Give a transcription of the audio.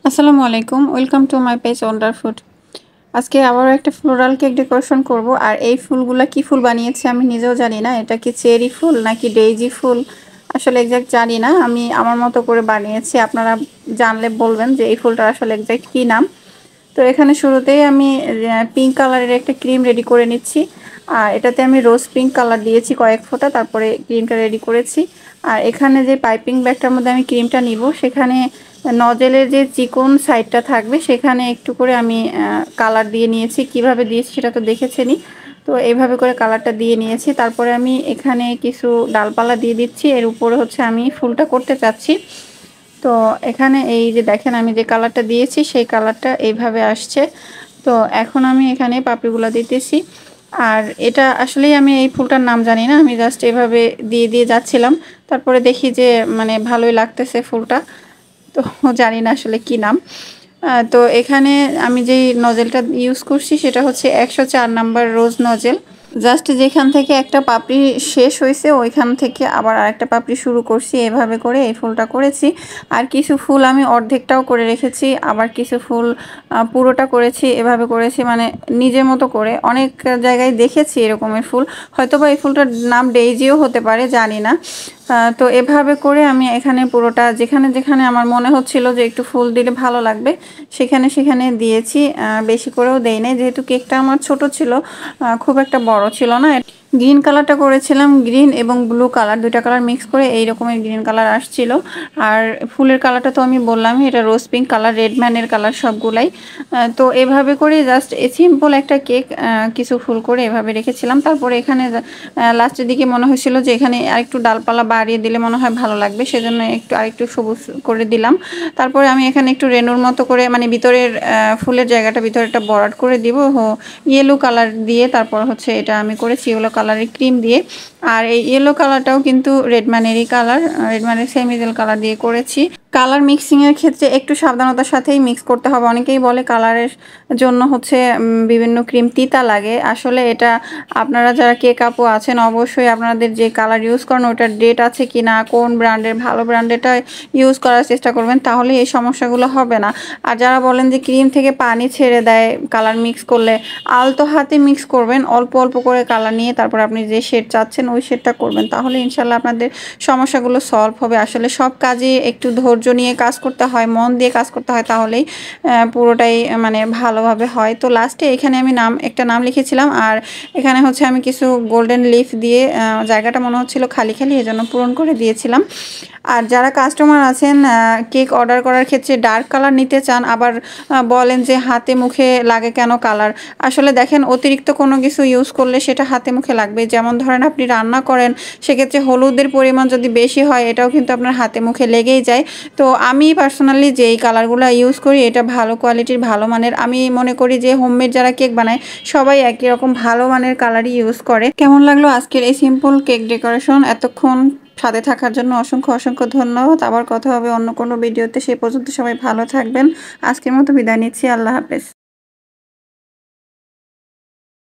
আসসালামু আলাইকুম, welcome to my page wonder food. আজকে আবারও একটা ফ্লোরাল কেক ডেকোরেশন করব। আর এই ফুলগুলা কি ফুল বানিয়েছে আমি নিজেও জানি না। এটা কি চেরি ফুল নাকি ডেইজি ফুল আসলে এক্সাক্ট জানি না। আমি আমার মতো করে বানিয়েছি, আপনারা জানলে বলবেন যে এই ফুলটার আসলে এক্সাক্ট কী নাম। তো এখানে শুরুতেই আমি পিঙ্ক কালারের একটা ক্রিম রেডি করে নিচ্ছি। আর এটাতে আমি রোজ পিঙ্ক কালার দিয়েছি কয়েক ফোঁটা, তারপরে ক্রিমটা রেডি করেছি। আর এখানে যে পাইপিং ব্যাগটার মধ্যে আমি ক্রিমটা নিব, সেখানে নজেলের যে চিকন সাইডটা থাকবে সেখানে একটু করে আমি কালার দিয়ে নিয়েছি। কিভাবে দিয়েছি সেটা তো দেখেছেনই। তো এইভাবে করে কালারটা দিয়ে নিয়েছি। তারপরে আমি এখানে কিছু ডালপালা দিয়ে দিচ্ছি। এর উপরে হচ্ছে আমি ফুলটা করতে চাচ্ছি। তো এখানে এই যে দেখেন আমি যে কালারটা দিয়েছি সেই কালারটা এইভাবে আসছে। তো এখন আমি এখানে পাপড়িগুলো দিতেছি। আর এটা আসলেই আমি এই ফুলটার নাম জানি না, আমি জাস্ট এভাবে দিয়ে দিয়ে যাচ্ছিলাম। তারপরে দেখি যে মানে ভালোই লাগতেছে ফুলটা, তো জানি না আসলে কি নাম। তো এখানে আমি যেই নজেলটা ইউজ করছি সেটা হচ্ছে 104 নাম্বার রোজ নজেল। জাস্ট যেখান থেকে একটা পাপড়ি শেষ হয়েছে ওইখান থেকে আবার আরেকটা পাপড়ি শুরু করছি, এভাবে করে এই ফুলটা করেছি। আর কিছু ফুল আমি অর্ধেকটাও করে রেখেছি, আবার কিছু ফুল পুরোটা করেছি। এভাবে করেছি মানে নিজের মতো করে। অনেক জায়গায় দেখেছি এরকমের ফুল, হয়তোবা এই ফুলটার নাম ডেইজিও হতে পারে, জানি না। তো এভাবে করে আমি এখানে পুরোটা যেখানে যেখানে আমার মনে হচ্ছিল যে একটু ফুল দিলে ভালো লাগবে সেখানে সেখানে দিয়েছি। বেশি করেও দেই নাই, যেহেতু কেকটা আমার ছোট ছিল, খুব একটা বড় ছিল না। গ্রিন কালারটা করেছিলাম, গ্রিন এবং ব্লু কালার দুইটা কালার মিক্স করে এই রকমের গ্রিন কালার আসছিল। আর ফুলের কালারটা তো আমি বললামই, এটা রোজ পিঙ্ক কালার, রেড ম্যানের কালার সবগুলাই। তো এভাবে করে জাস্ট সিম্পল একটা কেক কিছু ফুল করে এভাবে রেখেছিলাম। তারপরে এখানে লাস্টের দিকে মনে হয়েছিল যে এখানে আরেকটু ডালপালা বাড়িয়ে দিলে মনে হয় ভালো লাগবে, সেজন্য আরেকটু সবুজ করে দিলাম। তারপরে আমি এখানে একটু রেনুর মতো করে মানে ভিতরের ফুলের জায়গাটা ভিতরে একটা বর্ডার করে দিব ইয়েলো কালার দিয়ে। তারপর হচ্ছে এটা আমি করেছি ইয়েলো কালারের ক্রিম দিয়ে। আর এই ইয়েলো কালারটাও কিন্তু রেডম্যানেরই কালার, রেডম্যানের সেমিজেল কালার দিয়ে করেছি। কালার মিক্সিংয়ের ক্ষেত্রে একটু সাবধানতার সাথেই মিক্স করতে হবে। অনেকেই বলে কালারের জন্য হচ্ছে বিভিন্ন ক্রিম তিতা লাগে। আসলে এটা আপনারা যারা কেক আপু আছেন অবশ্যই আপনাদের যে কালার ইউজ করেন ওটার ডেট আছে কি না, কোন ব্র্যান্ডের, ভালো ব্র্যান্ডেরটা ইউজ করার চেষ্টা করবেন, তাহলে এই সমস্যাগুলো হবে না। আর যারা বলেন যে ক্রিম থেকে পানি ছেড়ে দেয় কালার মিক্স করলে, আলতো হাতে মিক্স করবেন, অল্প অল্প করে কালার নিয়ে তারপর আপনি যে শেড চাচ্ছেন ওই শেডটা করবেন, তাহলে ইনশাল্লাহ আপনাদের সমস্যাগুলো সলভ হবে। আসলে সব কাজে একটু ধৈর্য নিয়ে কাজ করতে হয়, মন দিয়ে কাজ করতে হয়, তাহলেই পুরোটাই মানে ভালোভাবে হয়। তো লাস্টে এখানে আমি একটা নাম লিখেছিলাম। আর এখানে হচ্ছে আমি কিছু গোল্ডেন লিফ দিয়ে জায়গাটা মনে হচ্ছিল খালি খালি, এজন্য পূরণ করে দিয়েছিলাম। আর যারা কাস্টমার আছেন কেক অর্ডার করার ক্ষেত্রে ডার্ক কালার নিতে চান, আবার বলেন যে হাতে মুখে লাগে কেন কালার, আসলে দেখেন অতিরিক্ত কোনো কিছু ইউজ করলে সেটা হাতে মুখে লাগবে। যেমন ধরেন আপনি রান্না করেন, সেক্ষেত্রে হলুদের পরিমাণ যদি বেশি হয় এটাও কিন্তু আপনার হাতে মুখে লেগেই যায়। তো আমি পার্সোনালি যে এই কালারগুলো ইউজ করি এটা ভালো কোয়ালিটির, ভালো মানের। আমি মনে করি যে হোমমেড যারা কেক বানায় সবাই একই রকম ভালো মানের কালারই ইউজ করে। কেমন লাগলো আজকের এই সিম্পল কেক ডেকোরেশন? এতক্ষণ সাথে থাকার জন্য অসংখ্য অসংখ্য ধন্যবাদ। আবার কথা হবে অন্য কোনো ভিডিওতে, সেই পর্যন্ত সবাই ভালো থাকবেন। আজকের মতো বিদায় নিচ্ছি, আল্লাহ হাফেজ।